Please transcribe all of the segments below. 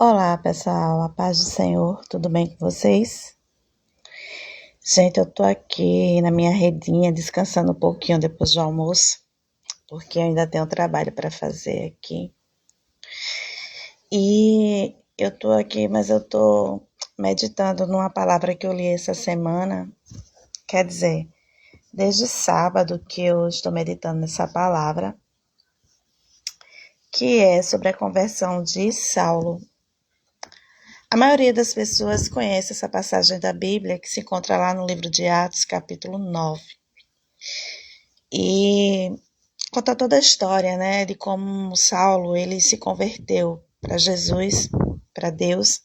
Olá, pessoal, a paz do Senhor, tudo bem com vocês? Gente, eu tô aqui na minha redinha, descansando um pouquinho depois do almoço, porque eu ainda tenho trabalho para fazer aqui. E eu tô aqui, mas eu tô meditando numa palavra que eu li essa semana, quer dizer, desde sábado que eu estou meditando nessa palavra, que é sobre a conversão de Saulo. A maioria das pessoas conhece essa passagem da Bíblia que se encontra lá no livro de Atos, capítulo 9. E conta toda a história, né, de como Saulo ele se converteu para Jesus, para Deus,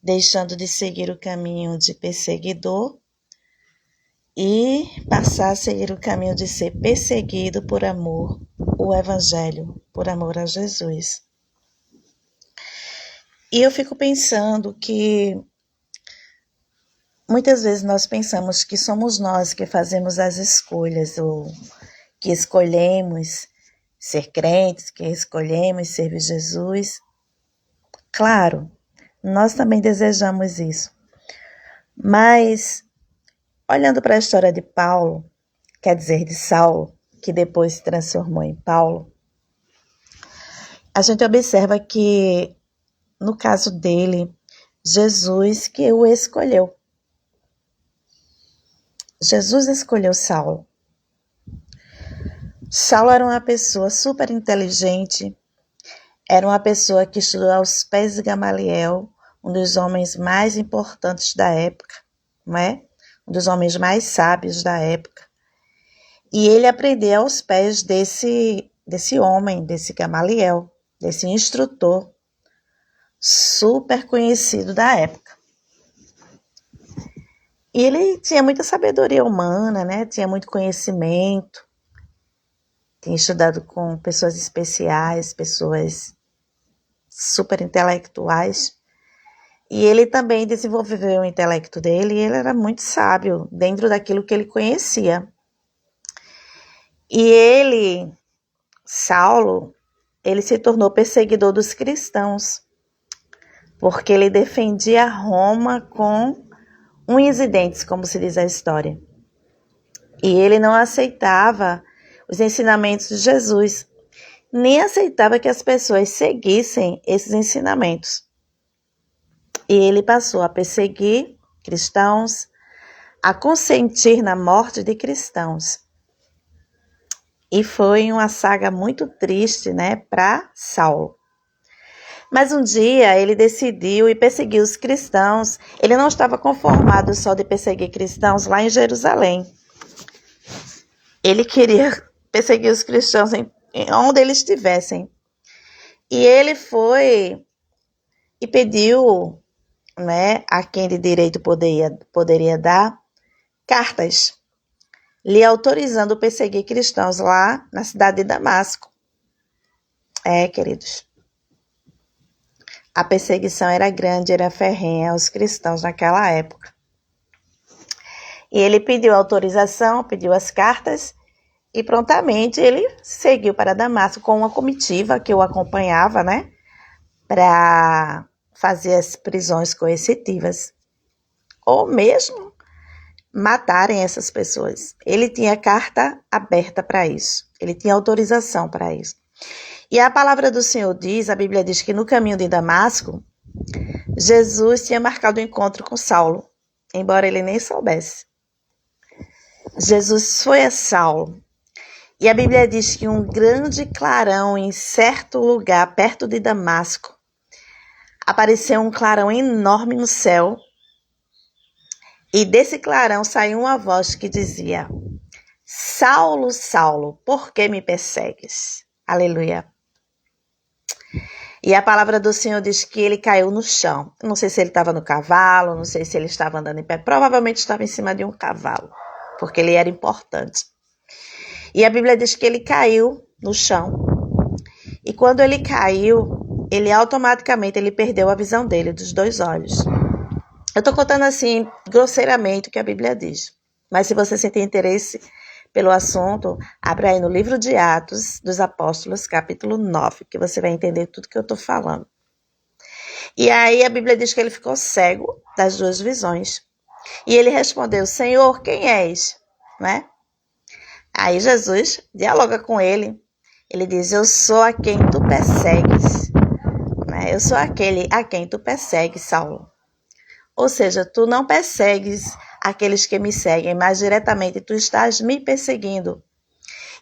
deixando de seguir o caminho de perseguidor e passar a seguir o caminho de ser perseguido por amor, o Evangelho, por amor a Jesus. E eu fico pensando que muitas vezes nós pensamos que somos nós que fazemos as escolhas, ou que escolhemos ser crentes, que escolhemos servir Jesus. Claro, nós também desejamos isso. Mas, olhando para a história de Paulo, quer dizer, de Saulo, que depois se transformou em Paulo, a gente observa que, no caso dele, Jesus que o escolheu. Jesus escolheu Saulo. Saulo era uma pessoa super inteligente, era uma pessoa que estudou aos pés de Gamaliel, um dos homens mais importantes da época, não é? Um dos homens mais sábios da época. E ele aprendeu aos pés desse homem, desse Gamaliel, desse instrutor super conhecido da época. E ele tinha muita sabedoria humana, né? Tinha muito conhecimento, tinha estudado com pessoas especiais, pessoas super intelectuais. E ele também desenvolveu o intelecto dele e ele era muito sábio dentro daquilo que ele conhecia. E ele, Saulo, ele se tornou perseguidor dos cristãos, porque ele defendia Roma com unhas e dentes, como se diz a história. E ele não aceitava os ensinamentos de Jesus, nem aceitava que as pessoas seguissem esses ensinamentos. E ele passou a perseguir cristãos, a consentir na morte de cristãos. E foi uma saga muito triste, né, para Saulo. Mas um dia ele decidiu ir perseguir os cristãos. Ele não estava conformado só de perseguir cristãos lá em Jerusalém. Ele queria perseguir os cristãos em onde eles estivessem. E ele foi e pediu, né, a quem de direito poderia dar, cartas, lhe autorizando perseguir cristãos lá na cidade de Damasco. Queridos, a perseguição era grande, era ferrenha aos cristãos naquela época. E ele pediu autorização, pediu as cartas, e prontamente ele seguiu para Damasco com uma comitiva que o acompanhava, né, para fazer as prisões coercitivas, ou mesmo matarem essas pessoas. Ele tinha carta aberta para isso, ele tinha autorização para isso. E a palavra do Senhor diz, a Bíblia diz que no caminho de Damasco, Jesus tinha marcado o encontro com Saulo, embora ele nem soubesse. Jesus foi a Saulo. E a Bíblia diz que um grande clarão em certo lugar, perto de Damasco, apareceu um clarão enorme no céu. E desse clarão saiu uma voz que dizia: Saulo, Saulo, por que me persegues? Aleluia. E a palavra do Senhor diz que ele caiu no chão. Não sei se ele estava no cavalo, não sei se ele estava andando em pé. Provavelmente estava em cima de um cavalo, porque ele era importante. E a Bíblia diz que ele caiu no chão. E quando ele caiu, ele automaticamente perdeu a visão dele, dos dois olhos. Eu estou contando assim, grosseiramente, o que a Bíblia diz. Mas se você sentir interesse pelo assunto, abra aí no livro de Atos dos Apóstolos, capítulo 9, que você vai entender tudo que eu estou falando. E aí a Bíblia diz que ele ficou cego das duas visões. E ele respondeu: Senhor, quem és? Né? Aí Jesus dialoga com ele. Ele diz: eu sou a quem tu persegues. Né? Eu sou aquele a quem tu persegues, Saulo. Ou seja, tu não persegues aqueles que me seguem, mas diretamente tu estás me perseguindo.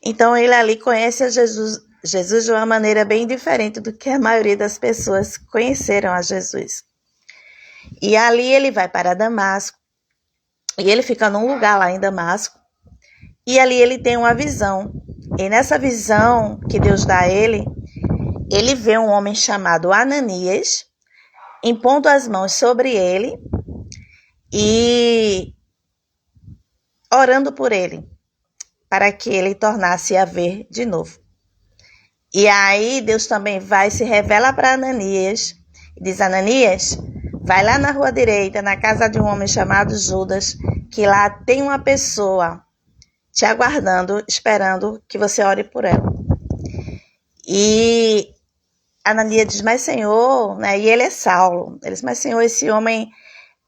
Então ele ali conhece a Jesus de uma maneira bem diferente do que a maioria das pessoas conheceram a Jesus. E ali ele vai para Damasco, e ele fica num lugar lá em Damasco, e ali ele tem uma visão. E nessa visão que Deus dá a ele vê um homem chamado Ananias, impondo as mãos sobre ele e orando por ele, para que ele tornasse a ver de novo. E aí Deus também vai se revela para Ananias e diz: Ananias, vai lá na rua direita, na casa de um homem chamado Judas, que lá tem uma pessoa te aguardando, esperando que você ore por ela. E Ananias diz: mas Senhor, né? E ele é Saulo. Ele diz: mas Senhor, esse homem,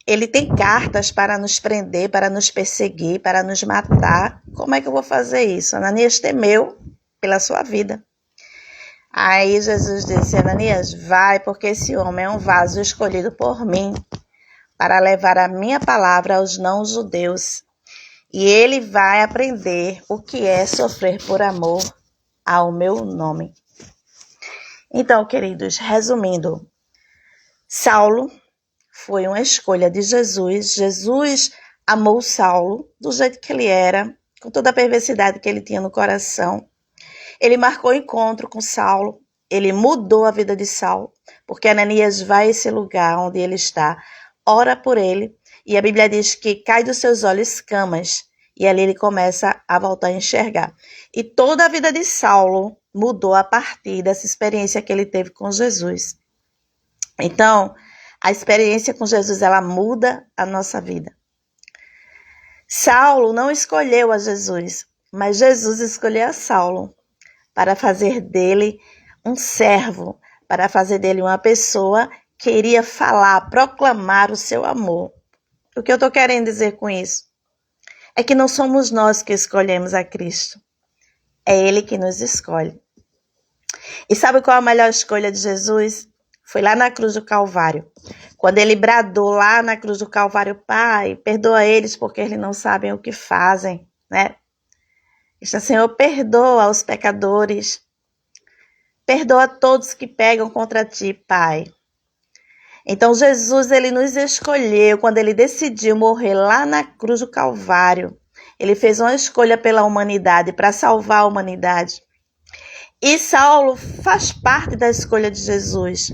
ele tem cartas para nos prender, para nos perseguir, para nos matar. Como é que eu vou fazer isso? Ananias temeu pela sua vida. Aí Jesus disse: Ananias, vai, porque esse homem é um vaso escolhido por mim para levar a minha palavra aos não-judeus. E ele vai aprender o que é sofrer por amor ao meu nome. Então, queridos, resumindo, Saulo foi uma escolha de Jesus. Jesus amou Saulo do jeito que ele era, com toda a perversidade que ele tinha no coração. Ele marcou encontro com Saulo, ele mudou a vida de Saulo, porque Ananias vai a esse lugar onde ele está, ora por ele, e a Bíblia diz que cai dos seus olhos escamas, e ali ele começa a voltar a enxergar. E toda a vida de Saulo mudou a partir dessa experiência que ele teve com Jesus. Então, a experiência com Jesus, ela muda a nossa vida. Saulo não escolheu a Jesus, mas Jesus escolheu a Saulo para fazer dele um servo, para fazer dele uma pessoa que iria falar, proclamar o seu amor. O que eu estou querendo dizer com isso? É que não somos nós que escolhemos a Cristo, é Ele que nos escolhe. E sabe qual a melhor escolha de Jesus? Foi lá na cruz do Calvário. Quando ele bradou lá na cruz do Calvário: Pai, perdoa eles porque eles não sabem o que fazem, né? Senhor, perdoa os pecadores. Perdoa todos que pegam contra ti, Pai. Então Jesus, ele nos escolheu quando ele decidiu morrer lá na cruz do Calvário. Ele fez uma escolha pela humanidade, para salvar a humanidade. E Saulo faz parte da escolha de Jesus.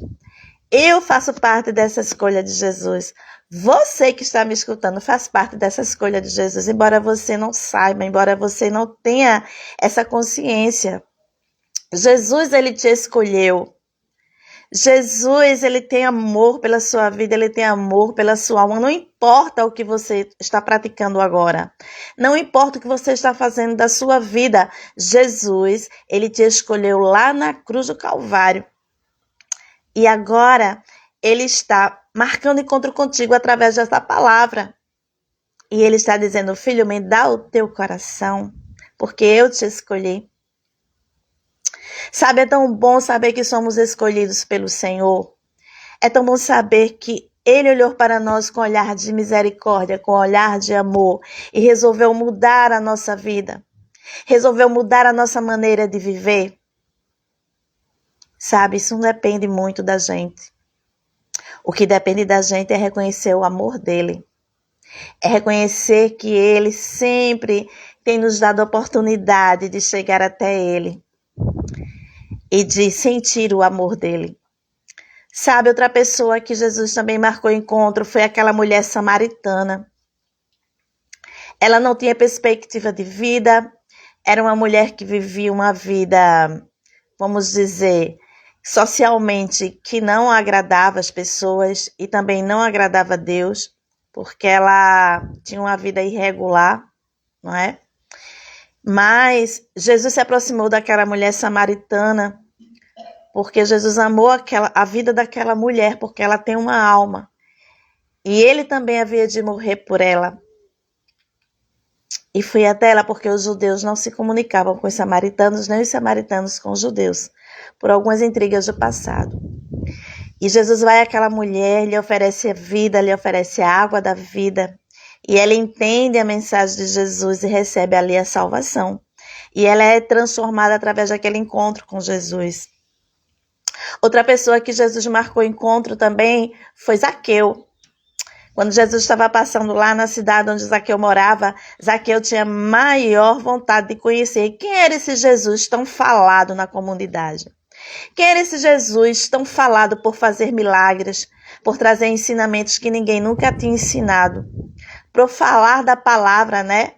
Eu faço parte dessa escolha de Jesus. Você que está me escutando faz parte dessa escolha de Jesus, embora você não saiba, embora você não tenha essa consciência. Jesus, ele te escolheu. Jesus, ele tem amor pela sua vida, ele tem amor pela sua alma. Não importa o que você está praticando agora. Não importa o que você está fazendo da sua vida. Jesus, ele te escolheu lá na cruz do Calvário. E agora, ele está marcando encontro contigo através dessa palavra. E ele está dizendo: filho, me dá o teu coração, porque eu te escolhi. Sabe, é tão bom saber que somos escolhidos pelo Senhor. É tão bom saber que Ele olhou para nós com olhar de misericórdia, com olhar de amor e resolveu mudar a nossa vida. Resolveu mudar a nossa maneira de viver. Sabe, isso não depende muito da gente. O que depende da gente é reconhecer o amor dele. É reconhecer que ele sempre tem nos dado a oportunidade de chegar até ele e de sentir o amor dele. Sabe, outra pessoa que Jesus também marcou encontro foi aquela mulher samaritana. Ela não tinha perspectiva de vida, era uma mulher que vivia uma vida, vamos dizer, socialmente que não agradava as pessoas e também não agradava a Deus, porque ela tinha uma vida irregular, não é? Mas Jesus se aproximou daquela mulher samaritana porque Jesus amou a vida daquela mulher, porque ela tem uma alma. E ele também havia de morrer por ela. E foi até ela porque os judeus não se comunicavam com os samaritanos, nem os samaritanos com os judeus, por algumas intrigas do passado. E Jesus vai àquela mulher, lhe oferece a vida, lhe oferece a água da vida. E ela entende a mensagem de Jesus e recebe ali a salvação. E ela é transformada através daquele encontro com Jesus. Outra pessoa que Jesus marcou encontro também foi Zaqueu. Quando Jesus estava passando lá na cidade onde Zaqueu morava, Zaqueu tinha maior vontade de conhecer quem era esse Jesus tão falado na comunidade. Quem era esse Jesus tão falado por fazer milagres, por trazer ensinamentos que ninguém nunca tinha ensinado, por falar da palavra, né?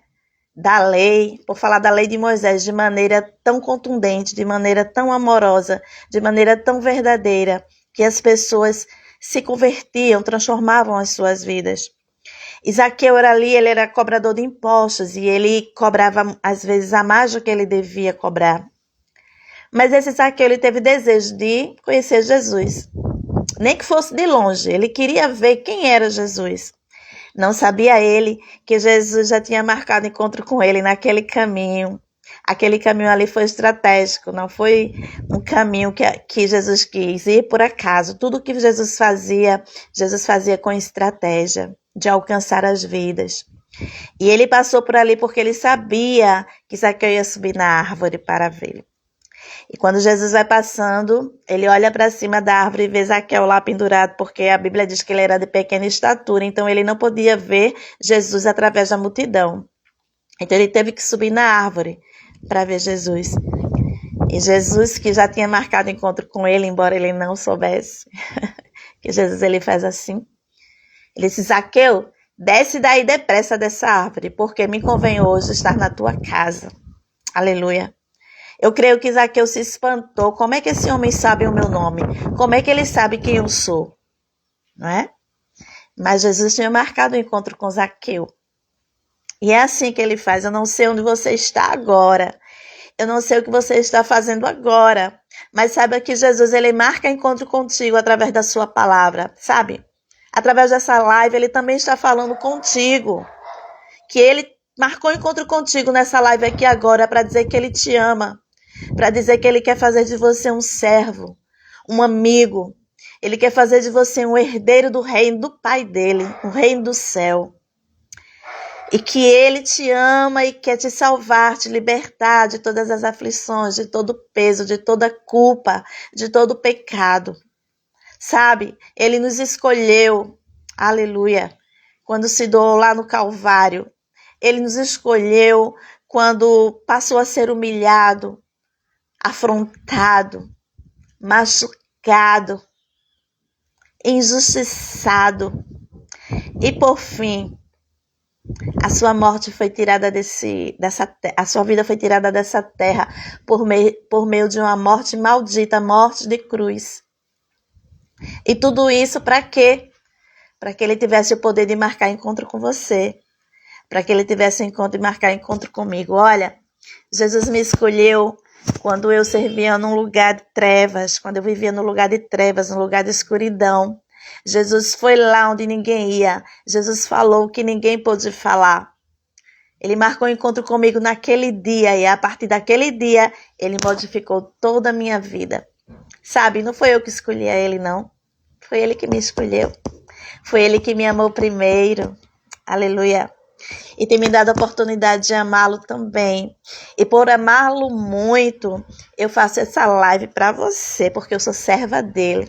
Da lei, por falar da lei de Moisés de maneira tão contundente, de maneira tão amorosa, de maneira tão verdadeira, que as pessoas se convertiam, transformavam as suas vidas. E Zaqueu era ali, ele era cobrador de impostos e ele cobrava às vezes a mais do que ele devia cobrar. Mas esse Zaqueu, ele teve desejo de conhecer Jesus, nem que fosse de longe, ele queria ver quem era Jesus. Não sabia ele que Jesus já tinha marcado encontro com ele naquele caminho. Aquele caminho ali foi estratégico, não foi um caminho que Jesus quis ir por acaso. Tudo que Jesus fazia com estratégia de alcançar as vidas. E ele passou por ali porque ele sabia que Zaqueu ia subir na árvore para vê-lo. E quando Jesus vai passando, ele olha para cima da árvore e vê Zaqueu lá pendurado, porque a Bíblia diz que ele era de pequena estatura, então ele não podia ver Jesus através da multidão. Então ele teve que subir na árvore para ver Jesus. E Jesus, que já tinha marcado encontro com ele, embora ele não soubesse, que Jesus ele faz assim. Ele disse: Zaqueu, desce daí depressa dessa árvore, porque me convém hoje estar na tua casa. Aleluia. Eu creio que Zaqueu se espantou. Como é que esse homem sabe o meu nome? Como é que ele sabe quem eu sou? Não é? Mas Jesus tinha marcado o encontro com Zaqueu. E é assim que ele faz. Eu não sei onde você está agora. Eu não sei o que você está fazendo agora. Mas saiba que Jesus, ele marca encontro contigo através da sua palavra. Sabe? Através dessa live, ele também está falando contigo. Que ele marcou encontro contigo nessa live aqui agora para dizer que ele te ama. Para dizer que ele quer fazer de você um servo, um amigo. Ele quer fazer de você um herdeiro do reino do Pai dele, o reino do céu. E que ele te ama e quer te salvar, te libertar de todas as aflições, de todo o peso, de toda culpa, de todo o pecado. Sabe? Ele nos escolheu, aleluia, quando se doou lá no Calvário. Ele nos escolheu quando passou a ser humilhado, afrontado, machucado, injustiçado. E por fim, a sua morte foi tirada a sua vida foi tirada dessa terra por meio de uma morte maldita, morte de cruz. E tudo isso para quê? Para que ele tivesse o poder de marcar encontro com você. Para que ele tivesse encontro e marcar encontro comigo. Olha, Jesus me escolheu quando eu servia num lugar de trevas, quando eu vivia no lugar de trevas, no lugar de escuridão. Jesus foi lá onde ninguém ia. Jesus falou o que ninguém pôde falar. Ele marcou encontro comigo naquele dia e a partir daquele dia ele modificou toda a minha vida. Sabe, não foi eu que escolhi ele, não. Foi ele que me escolheu. Foi ele que me amou primeiro. Aleluia. E tem me dado a oportunidade de amá-lo também. E por amá-lo muito, eu faço essa live para você, porque eu sou serva dele.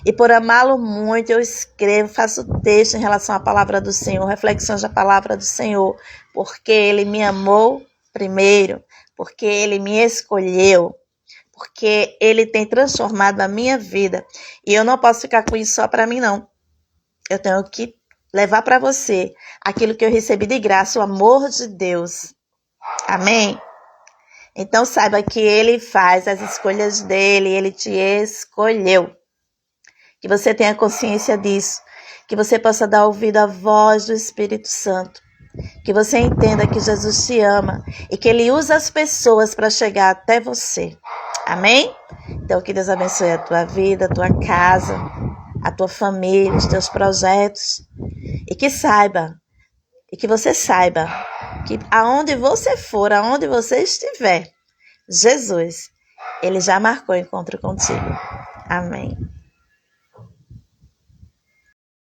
E por amá-lo muito, eu escrevo, faço texto em relação à palavra do Senhor, reflexões da palavra do Senhor, porque ele me amou primeiro, porque ele me escolheu, porque ele tem transformado a minha vida. E eu não posso ficar com isso só para mim, não. Eu tenho que levar para você aquilo que eu recebi de graça, o amor de Deus. Amém? Então saiba que ele faz as escolhas dele, ele te escolheu. Que você tenha consciência disso, que você possa dar ouvido à voz do Espírito Santo, que você entenda que Jesus te ama e que ele usa as pessoas para chegar até você. Amém? Então, que Deus abençoe a tua vida, a tua casa, a tua família, os teus projetos. E que você saiba, que aonde você for, aonde você estiver, Jesus, Ele já marcou o encontro contigo. Amém.